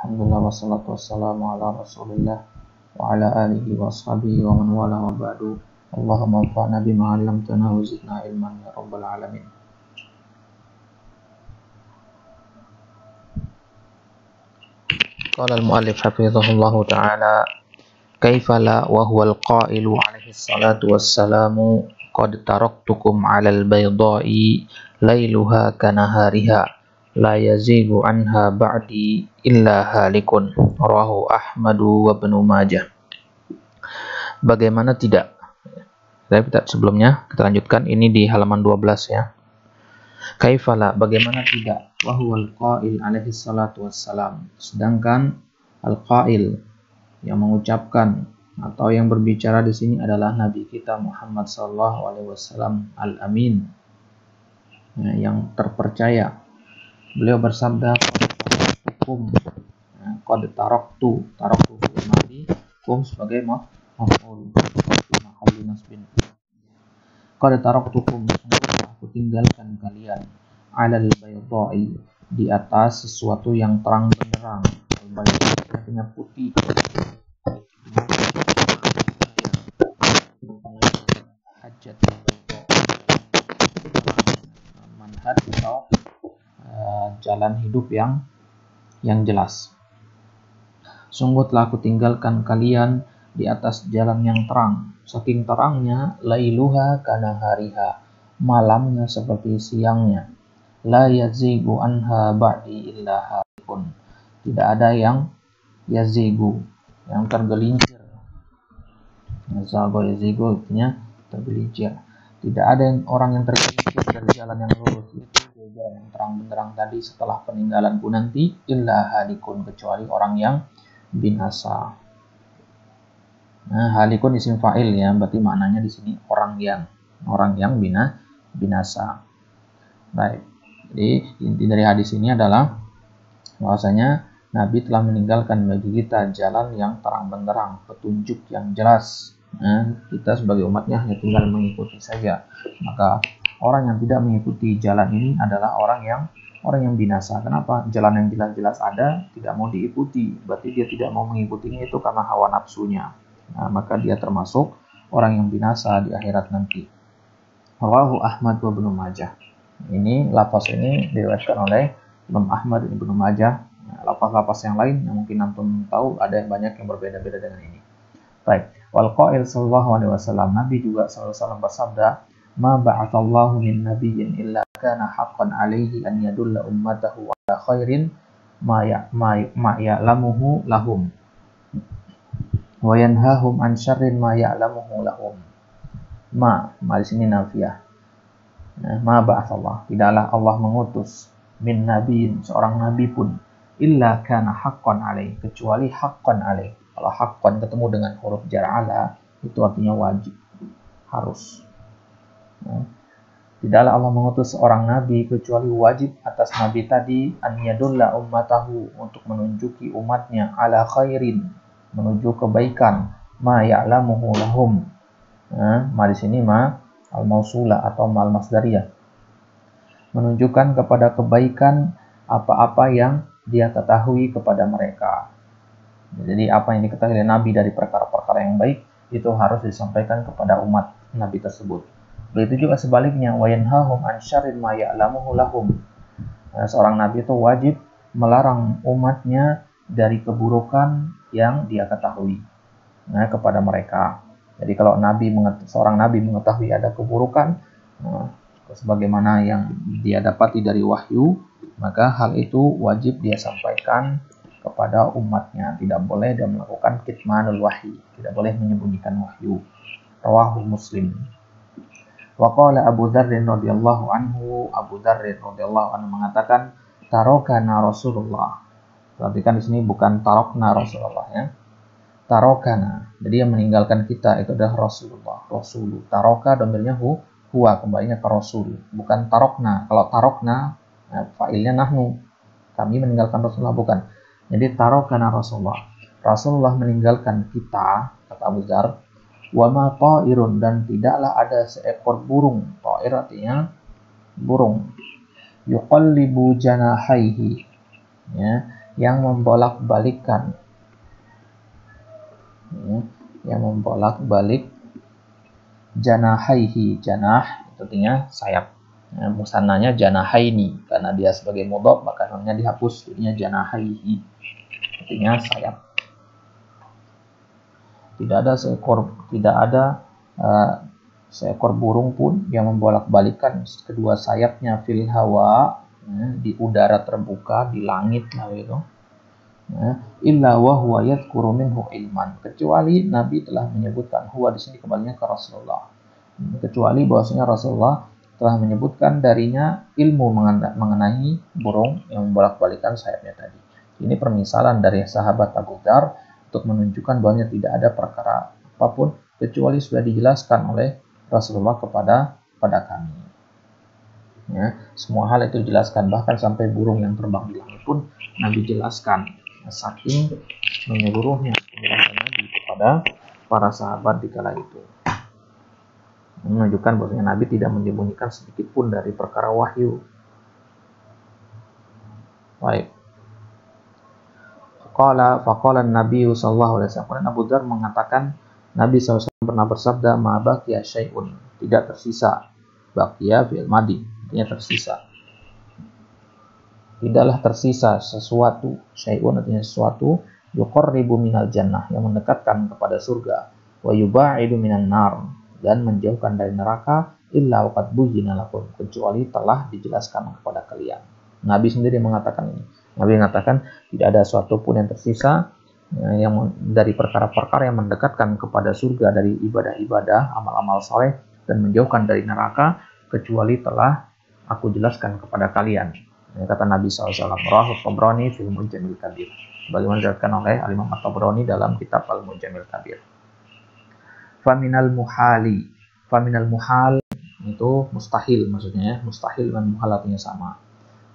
Alhamdulillah wassalatu wassalamu ala Rasulillah wa ala alihi wa ashabihi wa man wala wa ba'du. Allahumma anfa'na bima 'allamtana wa zidna ilman ya rabbal alamin. Qala al-mu'allif hafizahullahu ta'ala, kaifa la wa huwa al-qailu alaihi salatu wassalamu qad taraktukum 'alal bayda'i lailuha kanahariha la yazigu anha ba'di illa halikun. Rawahu Ahmadu wa Ibnu Majah. Bagaimana tidak? Sebelumnya kita lanjutkan, ini di halaman 12 ya. Kaifala, bagaimana tidak? Wa huwal qail alaihi salatu wassalam. Sedangkan al-qail yang mengucapkan atau yang berbicara di sini adalah Nabi kita Muhammad sallallahu alaihi wasallam al-amin, yang terpercaya. Beliau bersabda, qad taraktu Nabi kum sebagai maf'ul mahallun nasbin. Qad taraktukum, aku tinggalkan kalian, alal bayda'i, di atas sesuatu yang terang benderang. Al-bayda artinya putih. Hajat manhaj atau jalan hidup yang jelas. Sungguh telah aku tinggalkan kalian di atas jalan yang terang. Saking terangnya, lailuha kanahariha, malamnya seperti siangnya. La yazigu anha ba'di illa halikun. Tidak ada yang yazigu, yang tergelincir. Yazigu artinya tergelincir. Tidak ada orang yang tergelincir dari jalan yang lurus, itu jalan yang terang benderang tadi setelah peninggalanku nanti, illa halikun, kecuali orang yang binasa. Nah, halikun isim fa'il ya, berarti maknanya di sini orang yang binasa. Baik. Jadi inti dari hadis ini adalah bahwasanya Nabi telah meninggalkan bagi kita jalan yang terang benderang, petunjuk yang jelas. Nah, kita sebagai umatnya hanya tinggal mengikuti saja. Maka orang yang tidak mengikuti jalan ini adalah orang yang binasa. Kenapa? Jalan yang jelas-jelas ada, tidak mau diikuti. Berarti dia tidak mau mengikutinya itu karena hawa nafsunya. Nah, maka dia termasuk orang yang binasa di akhirat nanti. Rawahu Ahmad wa Ibnu Majah. Ini lafaz ini diriwayatkan oleh Imam Ahmad dan Ibnu Majah. Nah, lafaz-lafaz yang lain yang mungkin antum tahu ada yang banyak yang berbeda-beda dengan ini. Baik. Wal qail sallallahu alaihi wasallam, Nabi juga sallallahu alaihi wasallam bersabda, ma ba'atsallahu min nabiyyin illa kana haqqan alaihi an yadulla ummatahu ala khairin ma ya'lamuhu lahum wa yanhahum an syarrin ma ya'lamuhu lahum. Ma di sini nafiyah. Ma ba'atsallah, tidaklah Allah mengutus min nabiyin, seorang nabi pun, illa kana haqqan alaih, kecuali haqqan alaih. Kalau haqqan ketemu dengan huruf jar ala, itu artinya wajib, harus. Tidaklah Allah mengutus seorang nabi kecuali wajib atas nabi tadi an yadulla ummatahu, untuk menunjuki umatnya, ala khairin, menuju kebaikan, ma ya'lamuhu lahum. Ma di sini ma al-mausula atau ma al-masdariyah, menunjukkan kepada kebaikan apa-apa yang dia ketahui kepada mereka. Jadi apa yang diketahui oleh Nabi dari perkara-perkara yang baik itu harus disampaikan kepada umat Nabi tersebut. Begitu juga sebaliknya, wa yanhahum an syarrin ma ya'lamuhu lahum. Seorang Nabi itu wajib melarang umatnya dari keburukan yang dia ketahui kepada mereka. Jadi kalau seorang Nabi mengetahui ada keburukan, sebagaimana yang dia dapati dari wahyu, maka hal itu wajib dia sampaikan kepada umatnya. Tidak boleh dia melakukan kitmanul wahyi, tidak boleh menyembunyikan wahyu. Rawahu Muslim. Wa qala Abu Dzar radhiyallahu anhu, Abu Dzar radhiyallahu anhu mengatakan, tarokana Rasulullah. Perhatikan di sini bukan tarokna Rasulullah ya. Tarokana, jadi yang meninggalkan kita itu adalah Rasulullah. Rasulu. Taroka domirnya huwa, kembalinya ke Rasul, bukan tarokna. Kalau tarokna, fa'ilnya nahnu, kami meninggalkan Rasulullah, bukan. Jadi tarokana Rasulullah, Rasulullah meninggalkan kita, kata Abu Dzar. Wa ma ta'irun, dan tidaklah ada seekor burung. Ta'ir artinya burung. Yuqallibu janahaihi, ya, yang membolak-balikkan, ya, yang membolak-balik janahaihi. Janah itu artinya sayap. Ya, musannanya janahaini, karena dia sebagai mudhaf maka namanya dihapus, jadinya janahaihi, artinya sayap. Tidak ada seekor burung pun yang membolak-balikkan kedua sayapnya fil hawa, ya, di udara terbuka, di langit lah itu, ya, illa wa huwa yadhkuru minhu ilman, kecuali Nabi telah menyebutkan, huwa di sini kembalinya ke Rasulullah, kecuali bahwasanya Rasulullah telah menyebutkan darinya ilmu mengenai burung yang membolak-balikkan sayapnya tadi. Ini permisalan dari sahabat Abu Dzar untuk menunjukkan bahwa tidak ada perkara apapun kecuali sudah dijelaskan oleh Rasulullah kepada kami. Ya, semua hal itu dijelaskan, bahkan sampai burung yang terbang di langit pun Nabi jelaskan, saking menyeluruhnya penjelasan Nabi kepada para sahabat di kala itu, menunjukkan bahwa Nabi tidak menyembunyikan sedikit pun dari perkara wahyu. Baik. Faqala Nabi sallallahu alaihi wasallam, Abu Dzar mengatakan, Nabi SAW pernah bersabda, ma baqiya syai'un, tidak tersisa, baqiya fi'il madi, artinya tersisa, tidaklah tersisa sesuatu, syai'un artinya sesuatu, yuqarribu minal jannah, yang mendekatkan kepada surga, wa yubaidu minan nar, dan menjauhkan dari neraka, illa waqad buyyina lakum, kecuali telah dijelaskan kepada kalian. Nabi sendiri mengatakan ini. Nabi mengatakan tidak ada sesuatu pun yang tersisa yang dari perkara-perkara yang mendekatkan kepada surga dari ibadah-ibadah, amal-amal saleh, dan menjauhkan dari neraka, kecuali telah aku jelaskan kepada kalian. Kata Nabi SAW, Rawahu Tabrani fil Mu'jamil Kabir, sebagaimana diriwayatkan oleh Al-Imam At-Tabrani dalam kitab Al-Mu'jamil Kabir. Faminal muhal itu mustahil, maksudnya mustahil dan muhal artinya sama.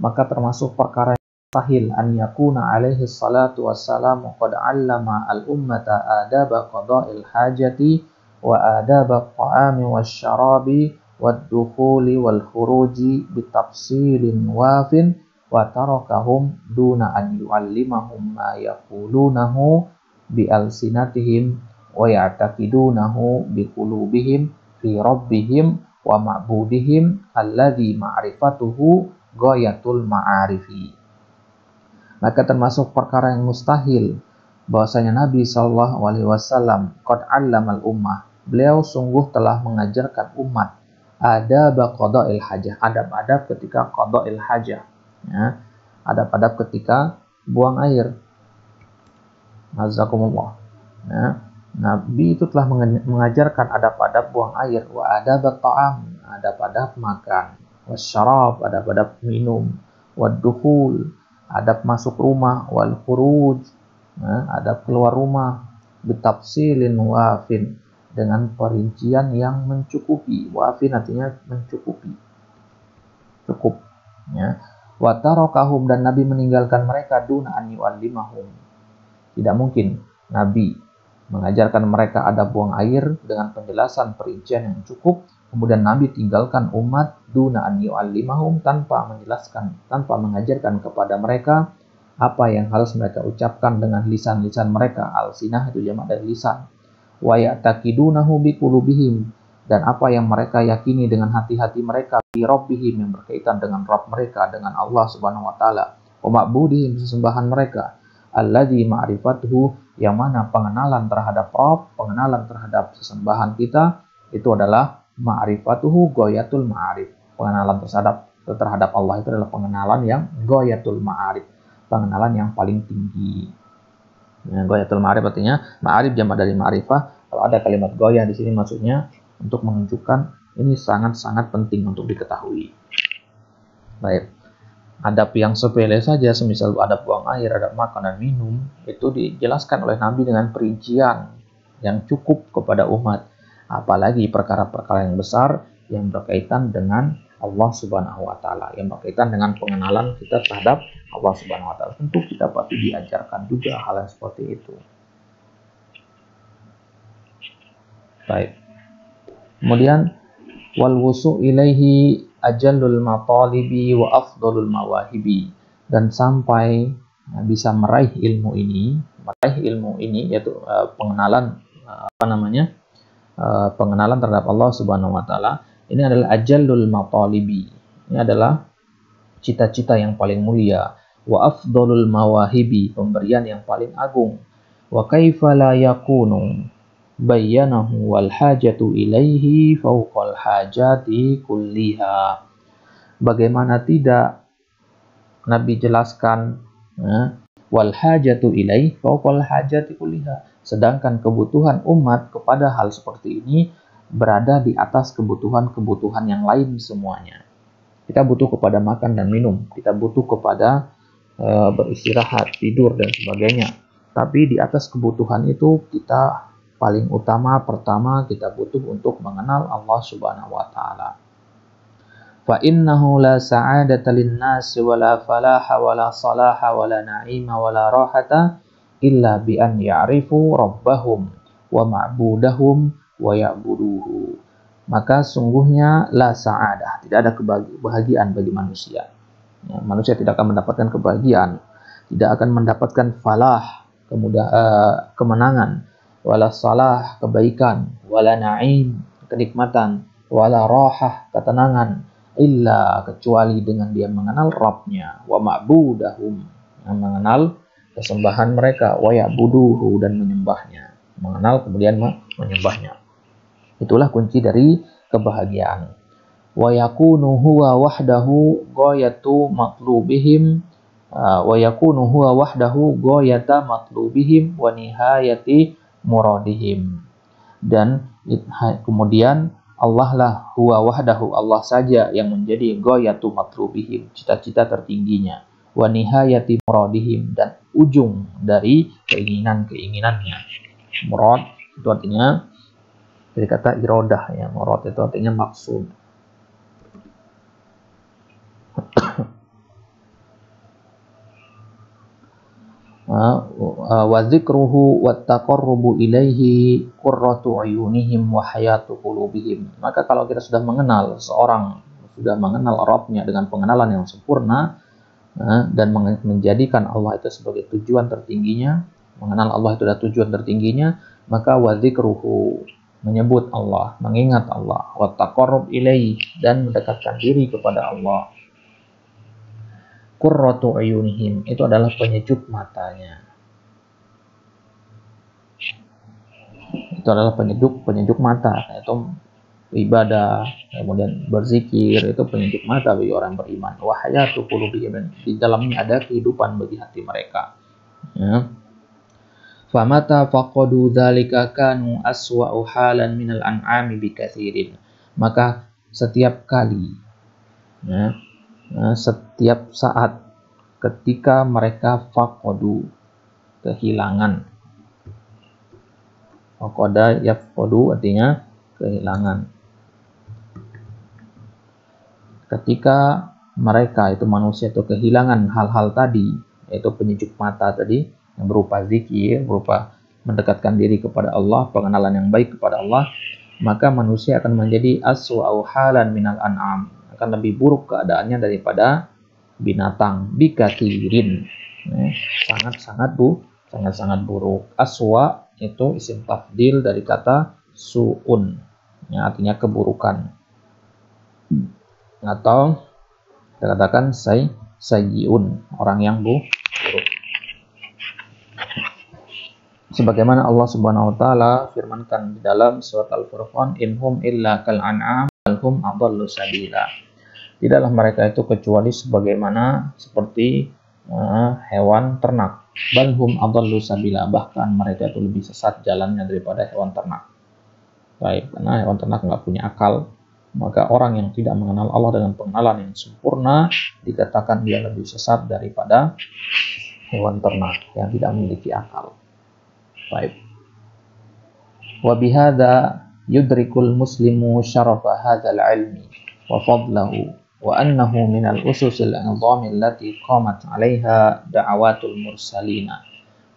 Maka termasuk perkara yang mustahil an yakuna alaihi salatu wassalamu qad 'allama al-ummata adaba qada'il hajati wa adaba at-ta'ami wasyarabi wad-dukhuli wal khuruji bitafsilin wafin wa tarakahum duna an yu'allimahum ma yaqulunahu bi alsinatihim wa ya'taqidunahu bi qulubihim fi rabbihim wa ma'budihim alladzi ma'rifatuhu ghayatul ma'arifi. Maka termasuk perkara yang mustahil bahwasanya Nabi sallallahu alaihi wasallam qad 'allamal ummah, beliau sungguh telah mengajarkan umat adab qada'il hajah, adab-adab ketika qada'il hajah, ya, adab-adab ketika buang air. Nazakumullah. Ya, Nabi itu telah mengajarkan adab-adab buang air, wa adab ta'am, adab-adab makan, wasyarab, adab-adab minum, wad-dukhul, adab masuk rumah, wal khuruj, adab keluar rumah, bitafsilin wafin, dengan perincian yang mencukupi. Wafin artinya mencukupi, cukup, ya. Wa tarakahum, dan Nabi meninggalkan mereka, duna an yu'allimahum, tidak mungkin Nabi mengajarkan mereka adab buang air dengan penjelasan perincian yang cukup, kemudian Nabi tinggalkan umat duna an yu'allimahum, tanpa menjelaskan, tanpa mengajarkan kepada mereka apa yang harus mereka ucapkan dengan lisan-lisan mereka. Al-sinah itu jamak dari lisan. Wa ya'taqidunahu biqulubihim, dan apa yang mereka yakini dengan hati-hati mereka, bi rabbihim, yang berkaitan dengan Rabb mereka, dengan Allah Subhanahu wa taala, wa ma'budihim, sesembahan mereka, alladzi ma'rifatuhu, yang mana pengenalan terhadap Rabb, pengenalan terhadap sesembahan kita itu adalah ma'rifatuhu ghayatul ma'arif. Pengenalan terhadap Allah itu adalah pengenalan yang ghayatul ma'arif, pengenalan yang paling tinggi. Ya, ghayatul ma'arif artinya ma'arif jamak dari ma'rifah. Kalau ada kalimat ghayah di sini maksudnya untuk menunjukkan ini sangat-sangat penting untuk diketahui. Baik. Adab yang sepele saja, semisal adab buang air, adab makan dan minum, itu dijelaskan oleh Nabi dengan perincian yang cukup kepada umat. Apalagi perkara-perkara yang besar yang berkaitan dengan Allah Subhanahu wa taala, yang berkaitan dengan pengenalan kita terhadap Allah Subhanahu wa taala. Tentu kita pasti diajarkan juga hal yang seperti itu. Baik. Kemudian wal wusu ilaihi ajallul matalibi wa afdalul mawahibi, dan sampai bisa meraih ilmu ini yaitu pengenalan pengenalan terhadap Allah Subhanahu wa taala, ini adalah ajallul matalibi. Ini adalah cita-cita yang paling mulia, wa afdalul mawahibi, pemberian yang paling agung. Wa kaifa la yakunu bayyanahu wal hajatu ilaihi fawqal hajati kulliha. Bagaimana tidak Nabi jelaskan wal hajatu ilaihi fawqal hajati kulliha, sedangkan kebutuhan umat kepada hal seperti ini berada di atas kebutuhan-kebutuhan yang lain semuanya. Kita butuh kepada makan dan minum, kita butuh kepada beristirahat, tidur dan sebagainya. Tapi di atas kebutuhan itu kita paling utama, pertama kita butuh untuk mengenal Allah Subhanahu wa taala. Fa innahu la sa'adata lin-nasi wa la falaha wa la salaha wa la na'ima wa la rahata illa bi an ya'rifu rabbahum wa ma'budahum wa ya'buduhu. Maka sungguhnya la sa'adah, tidak ada kebahagiaan bagi manusia. Ya, manusia tidak akan mendapatkan kebahagiaan, tidak akan mendapatkan falah, kemenangan, wala salah, kebaikan, wala na'im, kenikmatan, wala rahah, ketenangan, illa, kecuali dengan dia mengenal Rabbnya, wa ma'budahum, yang mengenal kesembahan mereka, wa ya'buduhu, dan menyembahnya, mengenal kemudian menyembahnya. Itulah kunci dari kebahagiaan. Wa yakunu huwa wahdahu ghayatu matlubihim wa yakunu huwa wahdahu ghayata matlubihim wa nihayati muradihim. Dan kemudian Allah lah huwa wahdahu, Allah saja yang menjadi ghayatu matlubihim, cita-cita tertingginya, wa nihayati muradihim, dan ujung dari keinginan-keinginannya. Murad itu artinya dari kata iradah, ya. Murad itu artinya maksud. Wa dzikruhu wat taqarrubu ilaihi qurratu ayunihim wa hayatu qulubihim. Maka kalau kita sudah mengenal seorang, sudah mengenal Rabbnya dengan pengenalan yang sempurna, dan menjadikan Allah itu sebagai tujuan tertingginya, mengenal Allah itu adalah tujuan tertingginya, maka wa dzikruhu, menyebut Allah, mengingat Allah, wat taqarrub ilaihi, dan mendekatkan diri kepada Allah. Qurratu ayunihim, itu adalah penyejuk matanya. Itu adalah penyejuk mata, yaitu ibadah, kemudian berzikir, itu penyejuk mata bagi orang beriman. Wa hayatu qulubihim, di dalamnya ada kehidupan bagi hati mereka. Ya. Famata faqadu dzalika kanu aswa'u halan minal an'ami bikatsirin. Maka setiap kali, ya, setiap saat ketika mereka faqadu, kehilangan. Faqada yafqadu artinya kehilangan. Ketika mereka itu manusia itu kehilangan hal-hal tadi, yaitu penyejuk mata tadi, yang berupa zikir, berupa mendekatkan diri kepada Allah, pengenalan yang baik kepada Allah, maka manusia akan menjadi aswa'u halan minal an'am, akan lebih buruk keadaannya daripada binatang, bikatirin, sangat-sangat buruk. Aswa itu isim tafdil dari kata su'un, ya, artinya keburukan, atau kita katakan sayyi'un, orang yang buruk. Sebagaimana Allah Subhanahu wa taala firmankan di dalam surat Al-Furqan, inhum illa kal an'am bal hum adallu sabila. Tidaklah mereka itu kecuali sebagaimana seperti hewan ternak. Bal hum adallu sabila, bahkan mereka itu lebih sesat jalannya daripada hewan ternak. Baik, karena hewan ternak nggak punya akal, maka orang yang tidak mengenal Allah dengan pengenalan yang sempurna dikatakan dia lebih sesat daripada hewan ternak yang tidak memiliki akal. Baik. Wa bihadza yudrikul muslimu syarafa hadzal ilmi wa fadlahu wa annahu minal ususil azami allati qamat 'alaiha da'awatul mursalina.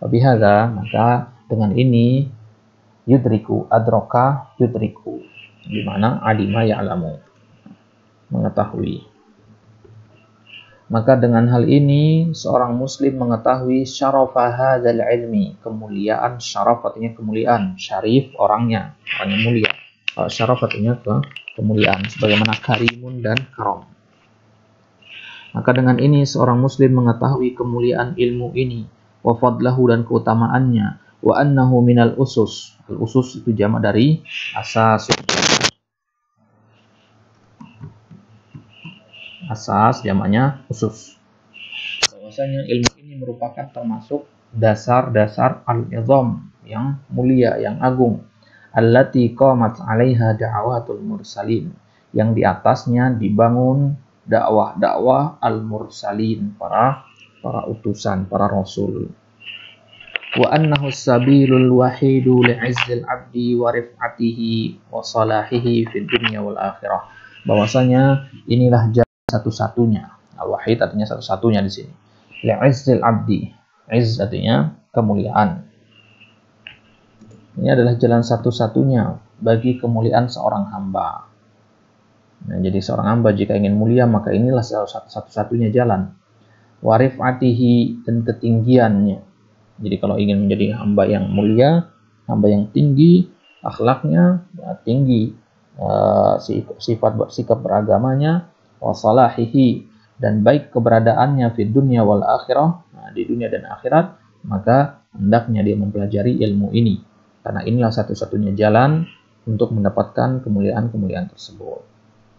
Wa bihadza, maka dengan ini yudriku, adraka yudriku, di mana alima ya'lamu, mengetahui. Maka dengan hal ini seorang muslim mengetahui syarafa hadzal ilmi, kemuliaan. Syaraf artinya kemuliaan, syarif orangnya mulia. Syaraf artinya kemuliaan, sebagaimana karimun dan karam. Maka dengan ini seorang muslim mengetahui kemuliaan ilmu ini, wa fadlahu dan keutamaannya, wa annahu minal usus. Al-usus itu jamak dari asas. Asas jamaknya usus. Bahwasanya ilmu ini merupakan termasuk dasar-dasar al-izam yang mulia, yang agung. Allati qamat 'alaiha da'watul mursalin, yang di atasnya dibangun dakwah-dakwah al-mursalin, para utusan, para rasul. Wa annahu as-sabilul wahidu li'izzil 'abdi wa rif'atihi wa salahihi fid dunya wal akhirah. Bahwasanya inilah satu-satunya. Al-wahid artinya satu-satunya di sini. Li'izzil 'abdi. Izz artinya kemuliaan. Ini adalah jalan satu-satunya bagi kemuliaan seorang hamba. Nah, jadi seorang hamba jika ingin mulia, maka inilah satu-satunya jalan. Wa rif'atihi, dan ketinggiannya. Jadi kalau ingin menjadi hamba yang mulia, hamba yang tinggi akhlaknya, ya, tinggi sifat sikap beragamanya, wa salahihi, dan baik keberadaannya di dunia wal akhirah, nah, di dunia dan akhirat, maka hendaknya dia mempelajari ilmu ini, karena inilah satu-satunya jalan untuk mendapatkan kemuliaan-kemuliaan tersebut.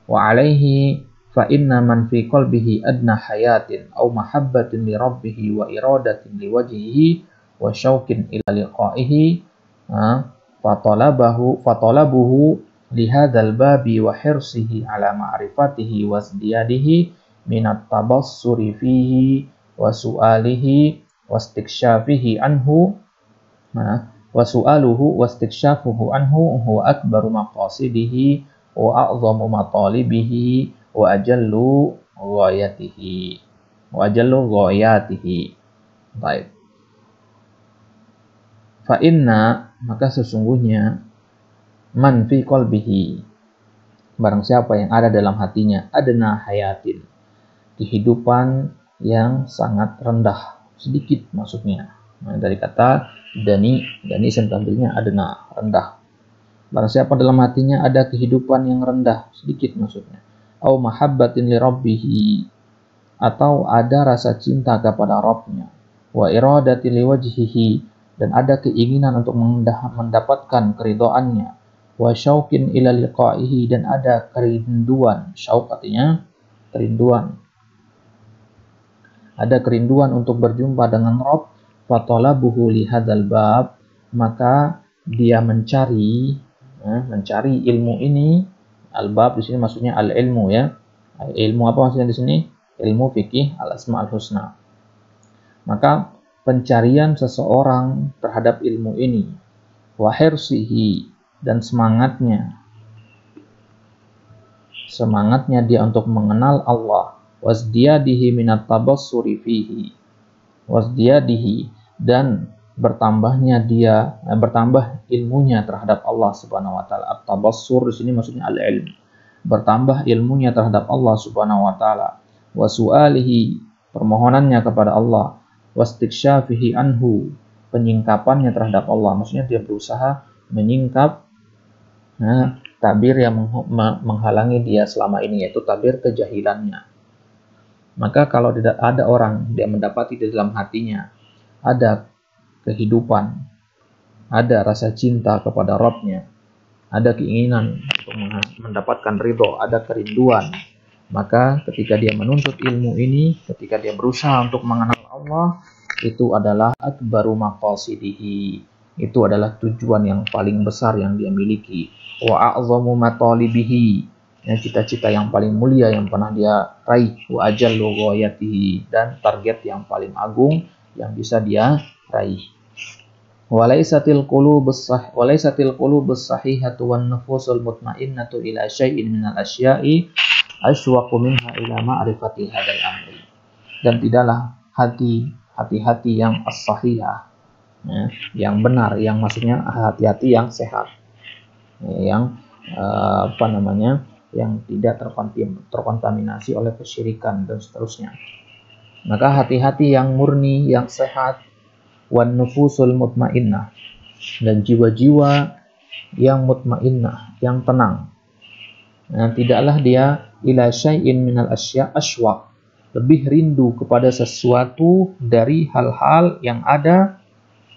Wa alaihi fa inna man fi qalbihi adna hayatin aw mahabbatin li rabbih wa iradatin li wajhihi wa syauqin ila liqa'ihi fatalabuhu lihadzal babi wa hirsihi ala ma'rifatihi wa zdiyadihi minat tabassuri fihi wa su'alihi wa istikshafihi anhu wa su'aluhu wa istikshafuhu anhu huwa akbaru maqasidihi wa a'zamu matalibihi wa ajallu ghayatihi. Baik. Fa inna, maka sesungguhnya, man fi qalbihi, barang siapa yang ada dalam hatinya, adna hayatin, kehidupan yang sangat rendah, sedikit maksudnya. Nah, dari kata dani sentambilnya adna, rendah. Barang siapa dalam hatinya ada kehidupan yang rendah, sedikit maksudnya. Au mahabbatin li rabbihi, atau ada rasa cinta kepada Rabbnya. Wa iradati li wajhihi, dan ada keinginan untuk mendapatkan keridhaannya. Wa syauqin ila liqa'ihi, dan ada kerinduan. Syauq artinya kerinduan. Ada kerinduan untuk berjumpa dengan Rabb. Fatalabuhu li hadzal bab, maka dia mencari ilmu ini. Al-bab di sini maksudnya al-ilmu, ya. Ilmu apa maksudnya di sini? Ilmu fikih al-asma al-husna. Maka pencarian seseorang terhadap ilmu ini, wa hirsihi, dan semangatnya dia untuk mengenal Allah, wasdiyadihi minat tabassuri fihi, wasdiyadihi, dan bertambah ilmunya terhadap Allah Subhanahu wa taala. At-tabassur di sini maksudnya al-ilm. Bertambah ilmunya terhadap Allah Subhanahu wa taala. Wa su'alihi, permohonannya kepada Allah. Wastikshafihi anhu, penyingkapannya terhadap Allah. Maksudnya dia berusaha menyingkap tabir yang menghalangi dia selama ini, yaitu tabir kejahilannya. Maka kalau tidak ada orang dia mendapati di dalam hatinya ada kehidupan, ada rasa cinta kepada Rabb-nya, ada keinginan untuk mendapatkan ridho, ada kerinduan, maka ketika dia menuntut ilmu ini, ketika dia berusaha untuk mengenal Allah, itu adalah akbaru maqasidihi, itu adalah tujuan yang paling besar yang dia miliki. Wa a'zamu matalibihi, cita-cita yang paling mulia yang pernah dia raih. Wa ajallu ghayatihi, dan target yang paling agung yang bisa dia raih. Walaisatil qulubus sahihatu wan nufusul mutmainnatu ila syai'in minal asya'i asywaqu minha ila ma'rifati hadzal amri. Dan tidaklah hati-hati yang as-sahihah, yang benar, yang maksudnya hati-hati yang sehat, yang yang tidak terkontaminasi oleh kesyirikan dan seterusnya. Maka hati-hati yang murni, yang sehat, wan nufusul mutmainnah, dan jiwa-jiwa yang mutmainnah, yang tenang. Nah, tidaklah dia ila syai'in minal asya' aswaq, lebih rindu kepada sesuatu dari hal-hal yang ada,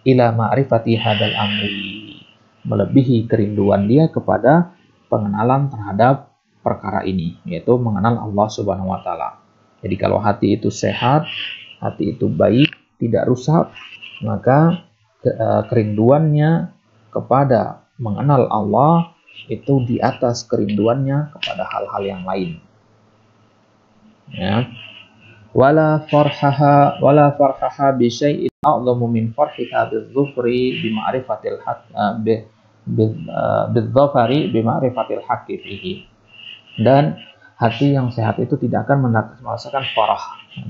ila ma'rifati hadal amri, melebihi kerinduan dia kepada pengenalan terhadap perkara ini, yaitu mengenal Allah Subhanahu wa taala. Jadi kalau hati itu sehat, hati itu baik, tidak rusak, maka kerinduannya kepada mengenal Allah itu di atas kerinduannya kepada hal-hal yang lain. Ya. Wala farhaha bi syai'in a'dhamu min farhiha bidzufri bi ma'rifatil haqq bidzafari bi ma'rifatil haqqi fihi. Dan hati yang sehat itu tidak akan merasakan farah,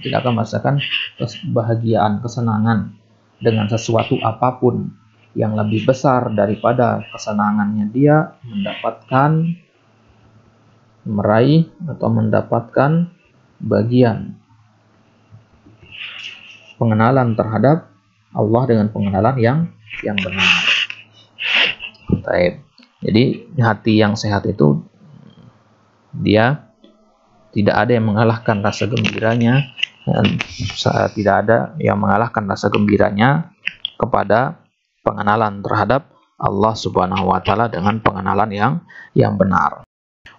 tidak akan merasakan kebahagiaan, kesenangan dengan sesuatu apapun yang lebih besar daripada kesenangannya dia meraih atau mendapatkan bagian pengenalan terhadap Allah dengan pengenalan yang benar. Baik. Jadi hati yang sehat itu dia tidak ada yang mengalahkan rasa gembiranya, tidak ada yang mengalahkan rasa gembiranya kepada pengenalan terhadap Allah Subhanahu wa taala dengan pengenalan yang benar.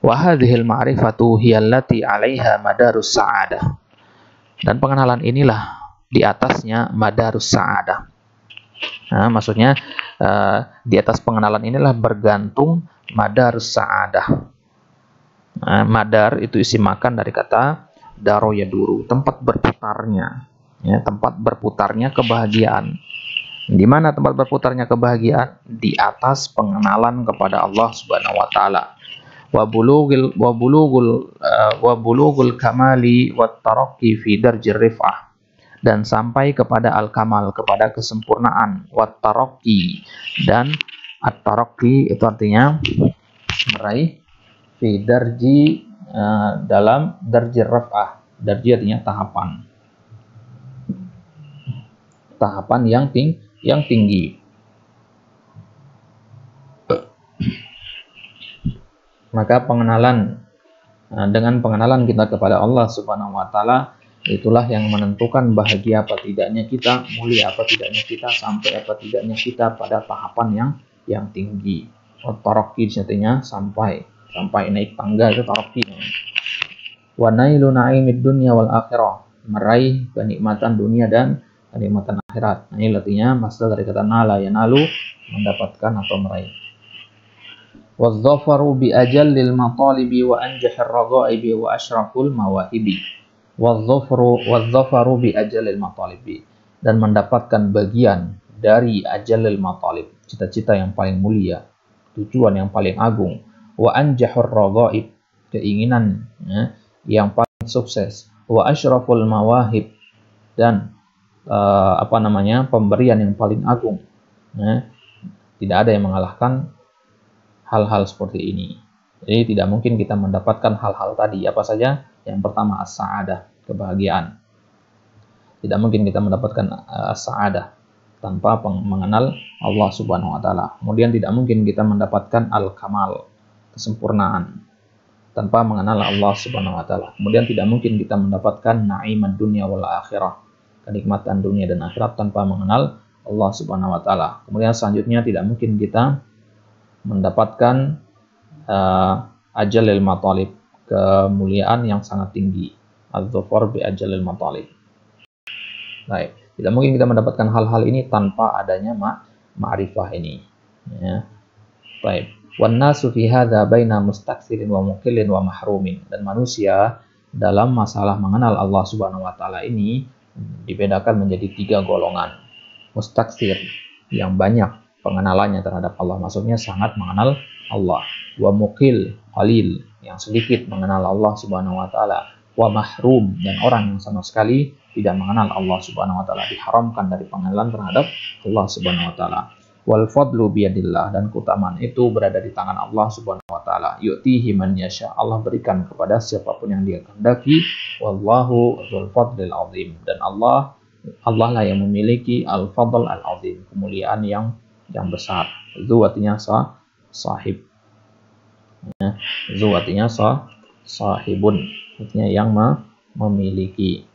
Wa hadhil ma'rifatu hiyallati 'alaiha madarus sa'adah. Dan pengenalan inilah di atasnya madarus sa'adah. Nah, maksudnya di atas pengenalan inilah bergantung madarus sa'adah. Nah, madar itu isi makan dari kata daro yaduru, tempat berputarnya, ya, tempat berputarnya kebahagiaan. Di mana tempat berputarnya kebahagiaan? Di atas pengenalan kepada Allah Subhanahu wa taala. Wa bulughul kamali wat taraqi fi darjir rif'ah, dan sampai kepada al-kamal, kepada kesempurnaan, wat taraqi, dan at-taraqi itu artinya meraih fi darji, dalam darjir rif'ah. Darji artinya tahapan yang tinggi. Maka dengan pengenalan kita kepada Allah Subhanahu wa taala, itulah yang menentukan bahagia apa tidaknya kita, mulia apa tidaknya kita, sampai apa tidaknya kita pada tahapan yang tinggi. Taraqi artinya sampai naik tangga, itu taraqi. Wa nailu na'imid dunya wal akhirah, meraih kenikmatan dunia dan kenikmatan akhirat. Nah, ini artinya masdar dari kata nala, yanalu, mendapatkan atau meraih. Wadzafaru bi ajallil matalibi wa anjahir ragaibi wa asyraful mawahibi. Wadzafaru bi ajallil matalibi, dan mendapatkan bagian dari ajallil matalib, cita-cita yang paling mulia, tujuan yang paling agung. Wa anjahir ragaib, keinginan yang paling sukses. Wa asyraful mawahib, dan pemberian yang paling agung. Tidak ada yang mengalahkan hal-hal seperti ini. Jadi tidak mungkin kita mendapatkan hal-hal tadi. Apa saja? Yang pertama as-sa'adah, kebahagiaan. Tidak mungkin kita mendapatkan as-sa'adah tanpa mengenal Allah Subhanahu wa taala. Kemudian tidak mungkin kita mendapatkan al-kamal, kesempurnaan, tanpa mengenal Allah Subhanahu wa taala. Kemudian tidak mungkin kita mendapatkan na'imad dunya wal akhirah, kenikmatan dunia dan akhirat, tanpa mengenal Allah Subhanahu wa taala. Kemudian selanjutnya tidak mungkin kita mendapatkan ajalil matalib, kemuliaan yang sangat tinggi. Az-zufar bi ajalil matalib. Baik, tidak mungkin kita mendapatkan hal-hal ini tanpa adanya ma'rifah ini. Ya. Baik. Wan nasu fi hadza baina mustaksirin wa muqillin wa mahrumin. Dan manusia dalam masalah mengenal Allah Subhanahu wa taala ini dibedakan menjadi 3 golongan. Mustaksir, yang banyak pengenalannya terhadap Allah, maksudnya sangat mengenal Allah. Wa muqil, qalil, yang sedikit mengenal Allah Subhanahu wa taala. Wa mahrum, dan orang yang sama sekali tidak mengenal Allah Subhanahu wa taala, diharamkan dari pengenalan terhadap Allah Subhanahu wa taala. Wal fadlu biyadillah, dan keutamaan itu berada di tangan Allah Subhanahu wa taala. Yu'tihi man yasha, Allah berikan kepada siapapun yang Dia kehendaki. Wallahu dzul fadlil azim, dan Allah lah yang memiliki al-fadl al-azim, kemuliaan yang besar. Zu artinya sahib. Zu artinya sahibun, artinya yang memiliki.